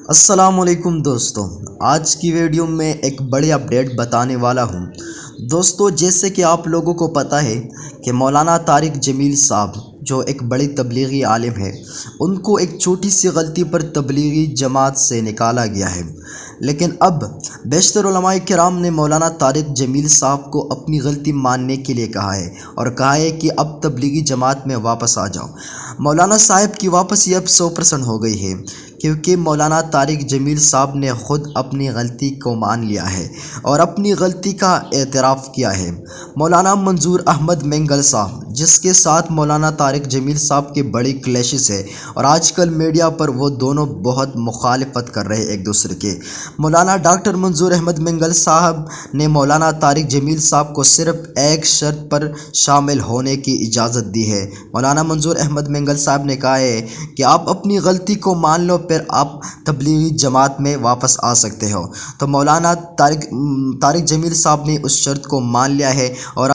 السلام علیکم دوستوں، آج کی ویڈیو میں ایک بڑی اپڈیٹ بتانے والا ہوں۔ دوستوں، جیسے کہ آپ لوگوں کو پتہ ہے کہ مولانا طارق جمیل صاحب جو ایک بڑی تبلیغی عالم ہے، ان کو ایک چھوٹی سی غلطی پر تبلیغی جماعت سے نکالا گیا ہے، لیکن اب بیشتر علماء کرام نے مولانا طارق جمیل صاحب کو اپنی غلطی ماننے کے لیے کہا ہے اور کہا ہے کہ اب تبلیغی جماعت میں واپس آ جاؤ۔ مولانا صاحب کی واپسی اب 100% ہو گئی ہے، کیونکہ مولانا طارق جمیل صاحب نے خود اپنی غلطی کو مان لیا ہے اور اپنی غلطی کا اعتراف کیا ہے۔ مولانا منظور احمد مینگل صاحب، جس کے ساتھ مولانا طارق جمیل صاحب کے بڑی کلیشز ہے اور آج کل میڈیا پر وہ دونوں بہت مخالفت کر رہے ایک دوسرے کے، مولانا ڈاکٹر منظور احمد مینگل صاحب نے مولانا طارق جمیل صاحب کو صرف ایک شرط پر شامل ہونے کی اجازت دی ہے۔ مولانا منظور احمد مینگل صاحب نے کہا ہے کہ آپ اپنی غلطی کو مان لو، پھر آپ تبلیغی جماعت میں واپس آ سکتے ہو۔ تو مولانا طارق جمیل صاحب نے اس شرط کو مان لیا ہے اور